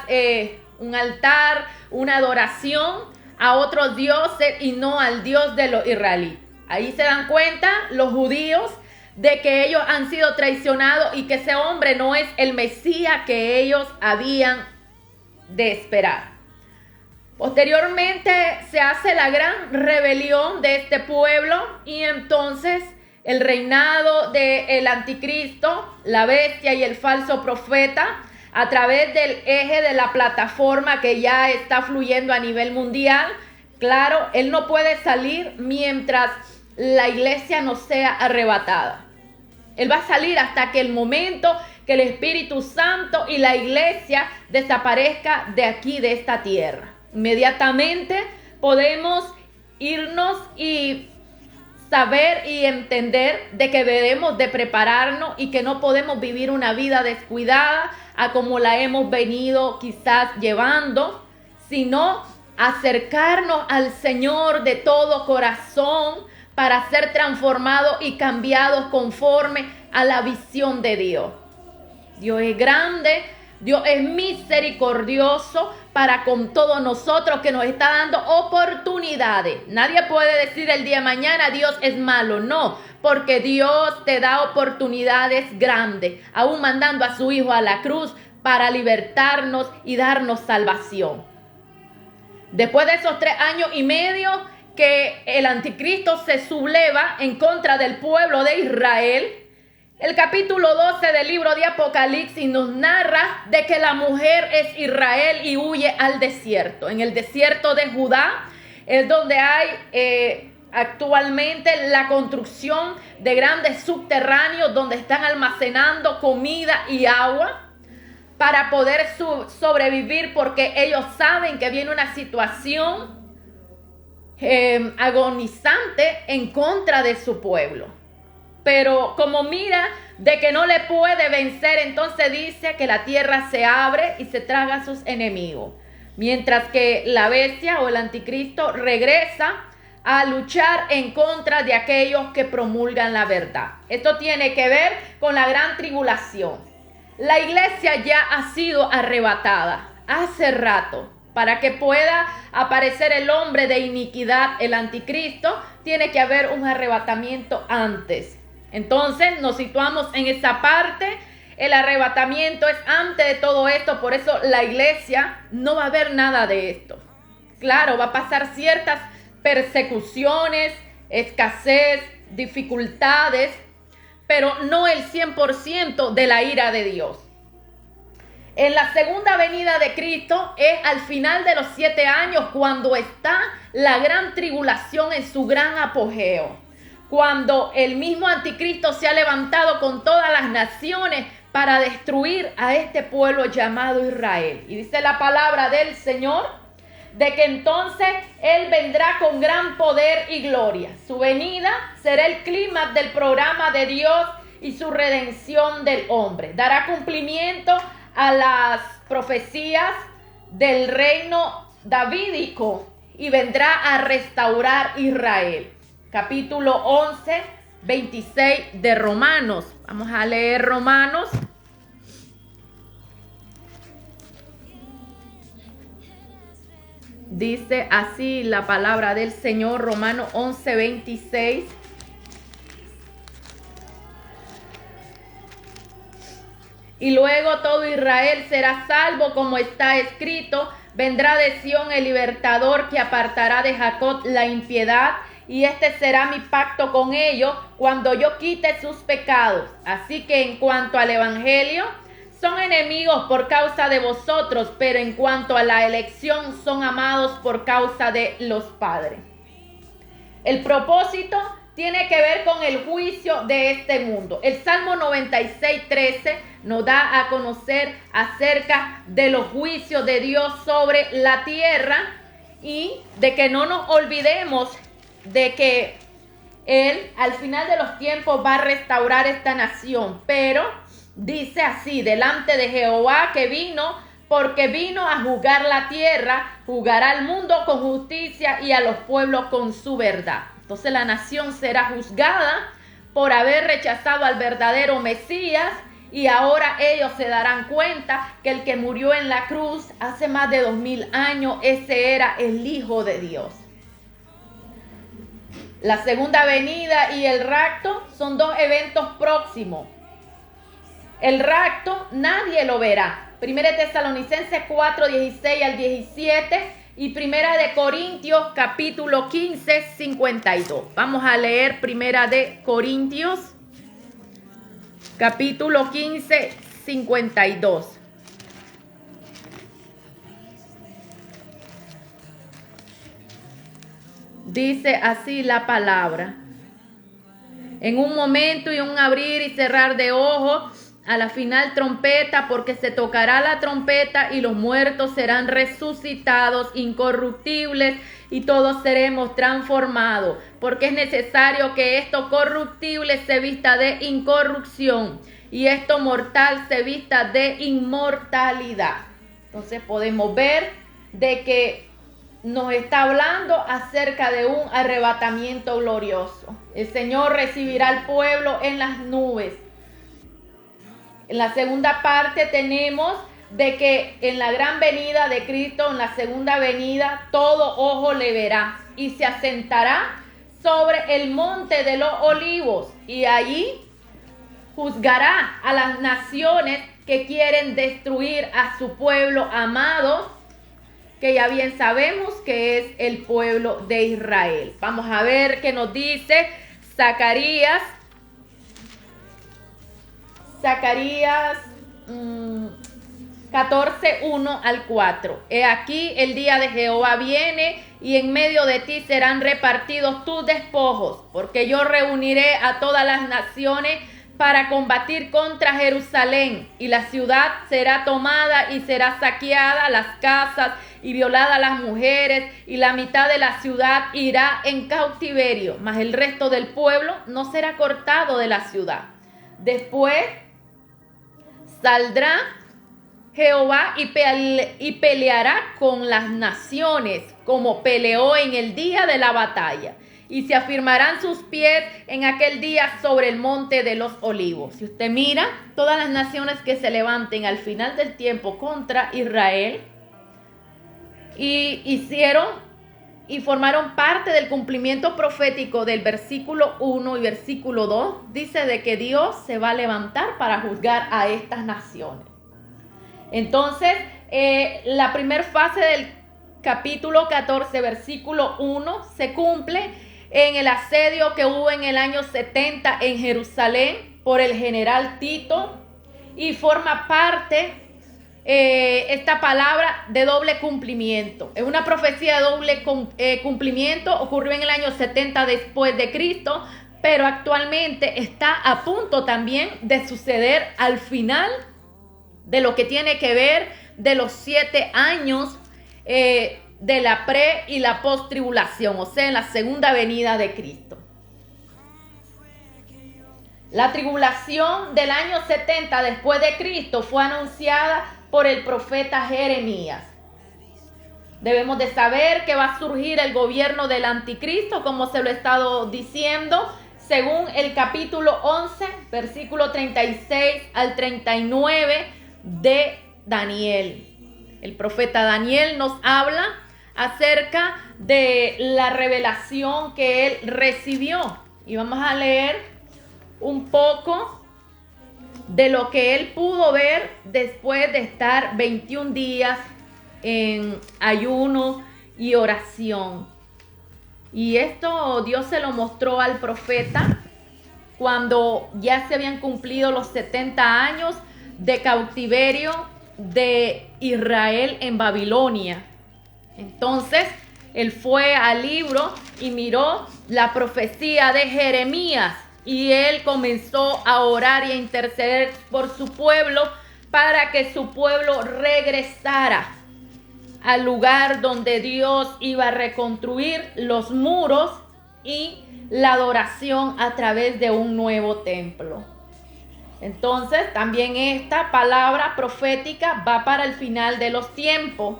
un altar, una adoración a otros dioses y no al Dios de los israelíes. Ahí se dan cuenta los judíos de que ellos han sido traicionados y que ese hombre no es el Mesías que ellos habían de esperar. Posteriormente se hace la gran rebelión de este pueblo y entonces el reinado del anticristo, la bestia y el falso profeta, a través del eje de la plataforma que ya está fluyendo a nivel mundial. Claro, él no puede salir mientras la iglesia no sea arrebatada. Él va a salir hasta que el momento que el Espíritu Santo y la iglesia desaparezca de aquí, de esta tierra. Inmediatamente podemos irnos y saber y entender de que debemos de prepararnos y que no podemos vivir una vida descuidada a como la hemos venido quizás llevando, sino acercarnos al Señor de todo corazón para ser transformados y cambiados conforme a la visión de Dios. Dios es grande, Dios es misericordioso para con todos nosotros, que nos está dando oportunidades. Nadie puede decir el día de mañana Dios es malo, no, porque Dios te da oportunidades grandes, aún mandando a su Hijo a la cruz para libertarnos y darnos salvación. Después de esos 3 años y medio que el anticristo se subleva en contra del pueblo de Israel, El capítulo 12 del libro de Apocalipsis nos narra de que la mujer es Israel y huye al desierto. En el desierto de Judá es donde hay actualmente la construcción de grandes subterráneos donde están almacenando comida y agua para poder sobrevivir, porque ellos saben que viene una situación agonizante en contra de su pueblo. Pero como mira de que no le puede vencer, entonces dice que la tierra se abre y se traga a sus enemigos. Mientras que la bestia o el anticristo regresa a luchar en contra de aquellos que promulgan la verdad. Esto tiene que ver con la gran tribulación. La iglesia ya ha sido arrebatada hace rato. Para que pueda aparecer el hombre de iniquidad, el anticristo, tiene que haber un arrebatamiento antes. Entonces nos situamos en esa parte. El arrebatamiento es antes de todo esto. Por eso la iglesia no va a ver nada de esto. Claro, va a pasar ciertas persecuciones, escasez, dificultades, pero no el 100% de la ira de Dios. En la segunda venida de Cristo es al final de los 7 años, cuando está la gran tribulación en su gran apogeo. Cuando el mismo anticristo se ha levantado con todas las naciones para destruir a este pueblo llamado Israel. Y dice la palabra del Señor de que entonces Él vendrá con gran poder y gloria. Su venida será el clímax del programa de Dios y su redención del hombre. Dará cumplimiento a las profecías del reino davídico y vendrá a restaurar Israel. Capítulo 11, 26 de Romanos. Vamos a leer Romanos. Dice así la palabra del Señor, Romanos 11, 26. Y luego todo Israel será salvo, como está escrito: vendrá de Sión el libertador, que apartará de Jacob la impiedad, y este será mi pacto con ellos cuando yo quite sus pecados. Así que en cuanto al evangelio, son enemigos por causa de vosotros, pero en cuanto a la elección, son amados por causa de los padres. El propósito tiene que ver con el juicio de este mundo. El Salmo 96, 13 nos da a conocer acerca de los juicios de Dios sobre la tierra, y de que no nos olvidemos de que Él al final de los tiempos va a restaurar esta nación. Pero dice así: delante de Jehová que vino, porque vino a juzgar la tierra, juzgará al mundo con justicia y a los pueblos con su verdad. Entonces la nación será juzgada por haber rechazado al verdadero Mesías, y ahora ellos se darán cuenta que el que murió en la cruz hace más de 2000 años, ese era el Hijo de Dios. La segunda venida y el rapto son dos eventos próximos. El rapto nadie lo verá. Primera de Tesalonicenses 4, 16 al 17 y Primera de Corintios capítulo 15, 52. Vamos a leer Primera de Corintios capítulo 15, 52. Dice así la palabra: en un momento y un abrir y cerrar de ojos, a la final trompeta, porque se tocará la trompeta y los muertos serán resucitados incorruptibles, y todos seremos transformados, porque es necesario que esto corruptible se vista de incorrupción y esto mortal se vista de inmortalidad. Entonces podemos ver de que nos está hablando acerca de un arrebatamiento glorioso. El Señor recibirá al pueblo en las nubes. En la segunda parte tenemos de que en la gran venida de Cristo, en la segunda venida, todo ojo le verá y se asentará sobre el monte de los olivos, y allí juzgará a las naciones que quieren destruir a su pueblo amado, que ya bien sabemos que es el pueblo de Israel. Vamos a ver qué nos dice Zacarías Zacarías 14, 1 al 4. He aquí el día de Jehová viene y en medio de ti serán repartidos tus despojos, porque yo reuniré a todas las naciones para combatir contra Jerusalén, y la ciudad será tomada y será saqueada, las casas y violadas las mujeres, y la mitad de la ciudad irá en cautiverio, mas el resto del pueblo no será cortado de la ciudad. Después saldrá Jehová y peleará con las naciones, como peleó en el día de la batalla. Y se afirmarán sus pies en aquel día sobre el monte de los olivos. Si usted mira, todas las naciones que se levanten al final del tiempo contra Israel, y hicieron y formaron parte del cumplimiento profético del versículo 1 y versículo 2, dice de que Dios se va a levantar para juzgar a estas naciones. Entonces, la primera fase del capítulo 14, versículo 1, se cumple en el asedio que hubo en el año 70 en Jerusalén por el general Tito, y forma parte esta palabra de doble cumplimiento. Es una profecía de doble cumplimiento, ocurrió en el año 70 después de Cristo, pero actualmente está a punto también de suceder al final de lo que tiene que ver de los 7 años de la pre y la post tribulación, o sea, en la segunda venida de Cristo. La tribulación del año 70 después de Cristo fue anunciada por el profeta Jeremías. Debemos de saber que va a surgir el gobierno del anticristo, como se lo he estado diciendo, según el capítulo 11, versículo 36 al 39 de Daniel. El profeta Daniel nos habla acerca de la revelación que él recibió. Y vamos a leer un poco de lo que él pudo ver después de estar 21 días en ayuno y oración. Y esto Dios se lo mostró al profeta cuando ya se habían cumplido los 70 años de cautiverio de Israel en Babilonia. Entonces él fue al libro y miró la profecía de Jeremías, y él comenzó a orar y a interceder por su pueblo para que su pueblo regresara al lugar donde Dios iba a reconstruir los muros y la adoración a través de un nuevo templo. Entonces también esta palabra profética va para el final de los tiempos,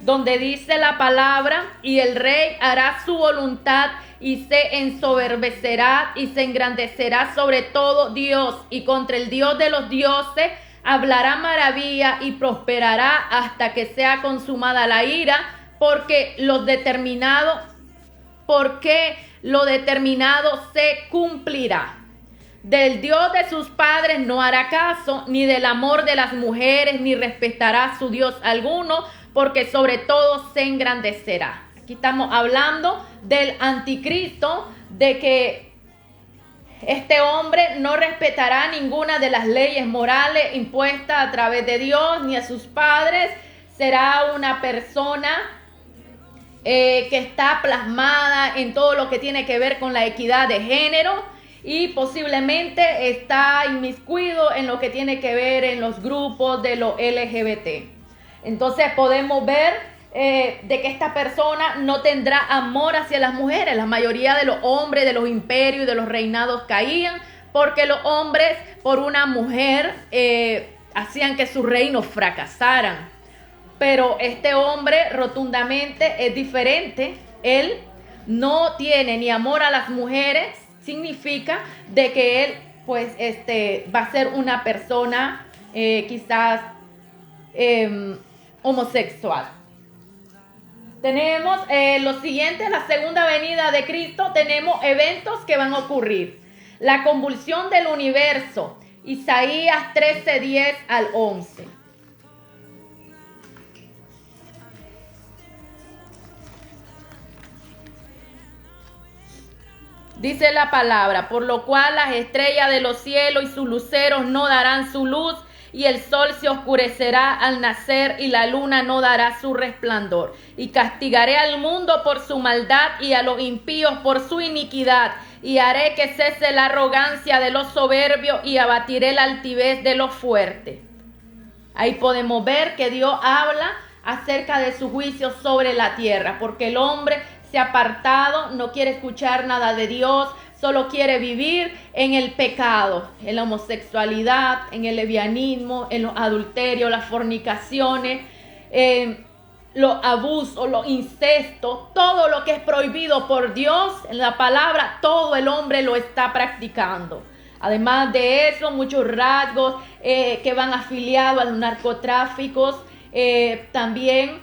donde dice la palabra: y el rey hará su voluntad y se ensoberbecerá y se engrandecerá sobre todo Dios, y contra el Dios de los dioses hablará maravilla y prosperará hasta que sea consumada la ira, porque lo determinado se cumplirá. Del Dios de sus padres no hará caso, ni del amor de las mujeres, ni respetará su Dios alguno, porque sobre todo se engrandecerá. Aquí estamos hablando del anticristo, de que este hombre no respetará ninguna de las leyes morales impuestas a través de Dios, ni a sus padres. Será una persona que está plasmada en todo lo que tiene que ver con la equidad de género, y posiblemente está inmiscuido en lo que tiene que ver en los grupos de los LGBT. Entonces podemos ver de que esta persona no tendrá amor hacia las mujeres. La mayoría de los hombres de los imperios y de los reinados caían porque los hombres por una mujer hacían que sus reinos fracasaran. Pero este hombre rotundamente es diferente. Él no tiene ni amor a las mujeres. Significa de que él pues va a ser una persona quizás homosexual. Tenemos lo siguiente: la segunda venida de Cristo. Tenemos eventos que van a ocurrir. La convulsión del universo, Isaías 13, 10 al 11. Dice la palabra, por lo cual las estrellas de los cielos y sus luceros no darán su luz, y el sol se oscurecerá al nacer, y la luna no dará su resplandor. Y castigaré al mundo por su maldad, y a los impíos por su iniquidad, y haré que cese la arrogancia de los soberbios, y abatiré la altivez de los fuertes. Ahí podemos ver que Dios habla acerca de su juicio sobre la tierra, porque el hombre se ha apartado, no quiere escuchar nada de Dios, solo quiere vivir en el pecado, en la homosexualidad, en el lesbianismo, en los adulterios, las fornicaciones, los abusos, los incestos, todo lo que es prohibido por Dios, en la palabra, todo el hombre lo está practicando. Además de eso, muchos rasgos que van afiliados a los narcotráficos, también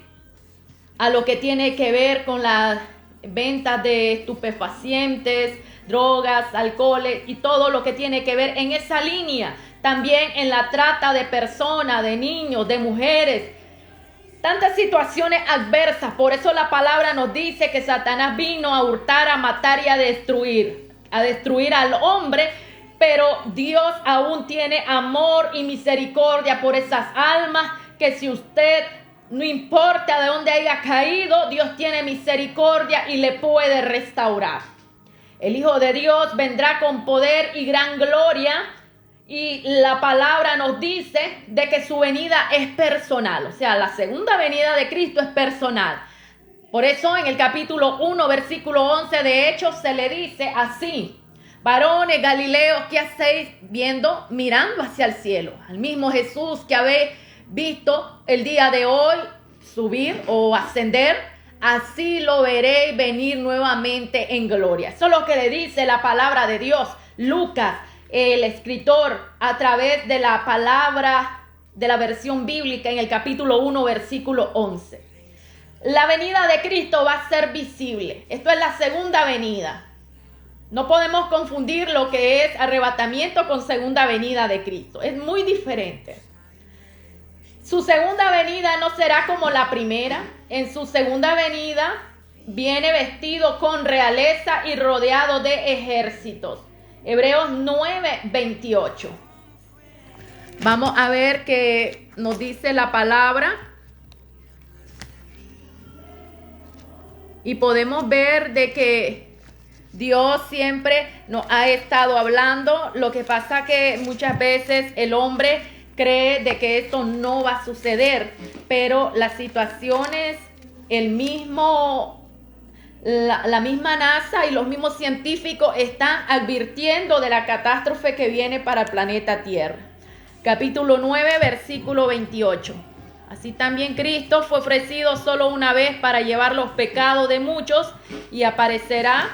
a lo que tiene que ver con las ventas de estupefacientes, drogas, alcoholes y todo lo que tiene que ver en esa línea. También en la trata de personas, de niños, de mujeres. Tantas situaciones adversas. Por eso la palabra nos dice que Satanás vino a hurtar, a matar y a destruir al hombre. Pero Dios aún tiene amor y misericordia por esas almas, que si usted, no importa de dónde haya caído, Dios tiene misericordia y le puede restaurar. El Hijo de Dios vendrá con poder y gran gloria, y la palabra nos dice de que su venida es personal. O sea, la segunda venida de Cristo es personal. Por eso en el capítulo 1, versículo 11 de Hechos se le dice así: varones galileos, ¿qué hacéis mirando hacia el cielo? Al mismo Jesús que habéis visto el día de hoy subir o ascender, así lo veréis venir nuevamente en gloria. Eso es lo que le dice la palabra de Dios. Lucas, el escritor, a través de la palabra de la versión bíblica, en el capítulo 1, versículo 11. La venida de Cristo va a ser visible. Esto es la segunda venida. No podemos confundir lo que es arrebatamiento con segunda venida de Cristo. Es muy diferente. Su segunda venida no será como la primera. En su segunda venida viene vestido con realeza y rodeado de ejércitos. Hebreos 9, 28. Vamos a ver qué nos dice la palabra. Y podemos ver de que Dios siempre nos ha estado hablando. Lo que pasa que muchas veces el hombre cree de que esto no va a suceder, pero las situaciones, la misma NASA y los mismos científicos están advirtiendo de la catástrofe que viene para el planeta Tierra. Capítulo 9, versículo 28. Así también Cristo fue ofrecido solo una vez para llevar los pecados de muchos, y aparecerá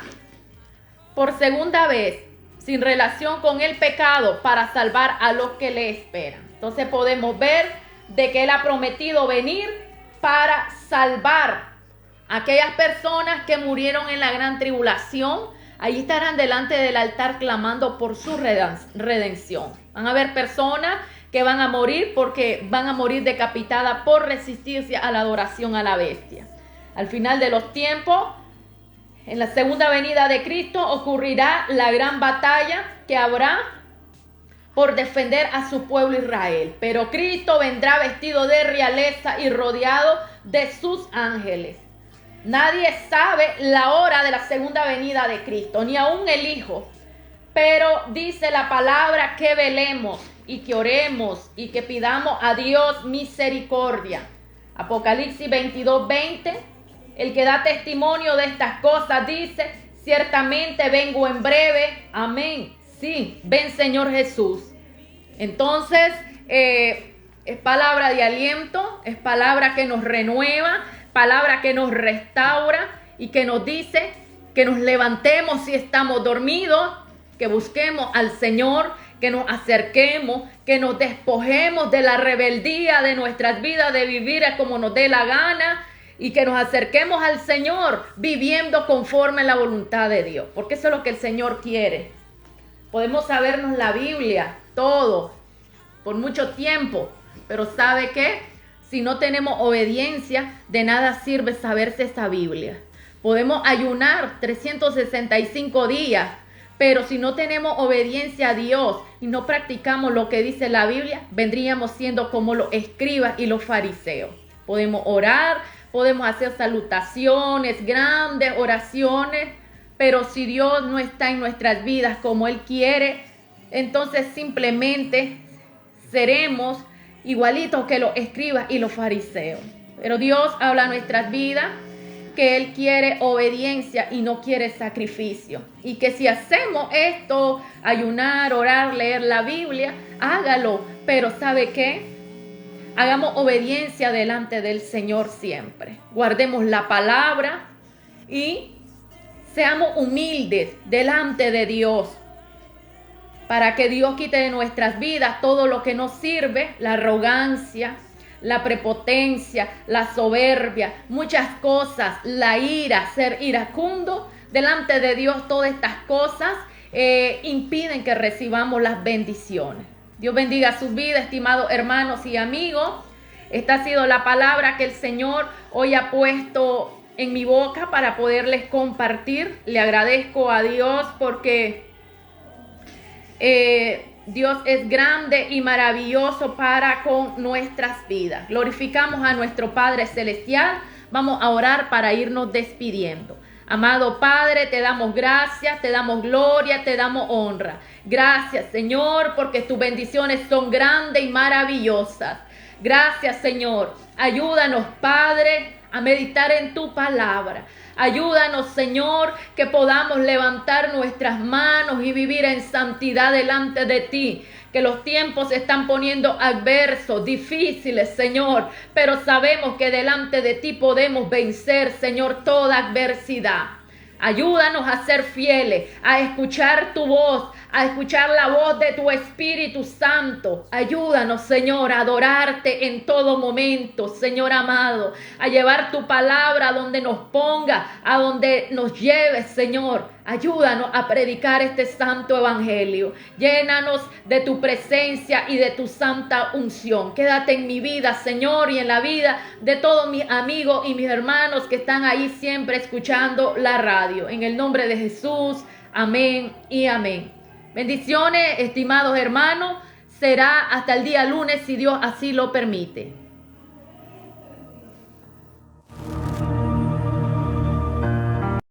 por segunda vez sin relación con el pecado para salvar a los que le esperan. Entonces podemos ver de que Él ha prometido venir para salvar a aquellas personas que murieron en la gran tribulación. Ahí estarán delante del altar clamando por su redención. Van a haber personas que van a morir porque van a morir decapitadas por resistirse a la adoración a la bestia. Al final de los tiempos, en la segunda venida de Cristo, ocurrirá la gran batalla que habrá por defender a su pueblo Israel. Pero Cristo vendrá vestido de realeza y rodeado de sus ángeles. Nadie sabe la hora de la segunda venida de Cristo, ni aún el Hijo. Pero dice la palabra que velemos y que oremos y que pidamos a Dios misericordia. Apocalipsis 22, 20. El que da testimonio de estas cosas dice: ciertamente vengo en breve. Amén. Sí, ven Señor Jesús. Entonces, es palabra de aliento, es palabra que nos renueva, palabra que nos restaura y que nos dice que nos levantemos si estamos dormidos, que busquemos al Señor, que nos acerquemos, que nos despojemos de la rebeldía de nuestras vidas, de vivir como nos dé la gana, y que nos acerquemos al Señor viviendo conforme a la voluntad de Dios, porque eso es lo que el Señor quiere. Podemos sabernos la Biblia, todo, por mucho tiempo, pero ¿sabe qué? Si no tenemos obediencia, de nada sirve saberse esta Biblia, Podemos ayunar 365 días, pero si no tenemos obediencia a Dios y no practicamos lo que dice la Biblia, vendríamos siendo como los escribas y los fariseos. Podemos orar, podemos hacer salutaciones, grandes oraciones, pero si Dios no está en nuestras vidas como Él quiere, entonces simplemente seremos igualitos que los escribas y los fariseos. Pero Dios habla a nuestras vidas que Él quiere obediencia y no quiere sacrificio. Y que si hacemos esto, ayunar, orar, leer la Biblia, hágalo. Pero ¿sabe qué? Hagamos obediencia delante del Señor siempre. Guardemos la palabra y seamos humildes delante de Dios, para que Dios quite de nuestras vidas todo lo que nos sirve, la arrogancia, la prepotencia, la soberbia, muchas cosas, la ira, ser iracundo. Delante de Dios todas estas cosas impiden que recibamos las bendiciones. Dios bendiga sus vidas, estimados hermanos y amigos. Esta ha sido la palabra que el Señor hoy ha puesto en mi boca para poderles compartir. Le agradezco a Dios porque Dios es grande y maravilloso para con nuestras vidas. Glorificamos a nuestro Padre Celestial. Vamos a orar para irnos despidiendo. Amado Padre, te damos gracias, te damos gloria, te damos honra. Gracias, Señor, porque tus bendiciones son grandes y maravillosas. Gracias, Señor. Ayúdanos, Padre, a meditar en tu palabra. Ayúdanos, Señor, que podamos levantar nuestras manos y vivir en santidad delante de ti. Que los tiempos se están poniendo adversos, difíciles, Señor, pero sabemos que delante de ti podemos vencer, Señor, toda adversidad. Ayúdanos a ser fieles, a escuchar tu voz, a escuchar la voz de tu Espíritu Santo. Ayúdanos, Señor, a adorarte en todo momento, Señor amado, a llevar tu palabra a donde nos ponga, a donde nos lleves, Señor. Ayúdanos a predicar este santo evangelio. Llénanos de tu presencia y de tu santa unción. Quédate en mi vida, Señor, y en la vida de todos mis amigos y mis hermanos que están ahí siempre escuchando la radio. En el nombre de Jesús, amén y amén. Bendiciones, estimados hermanos. Será hasta el día lunes si Dios así lo permite.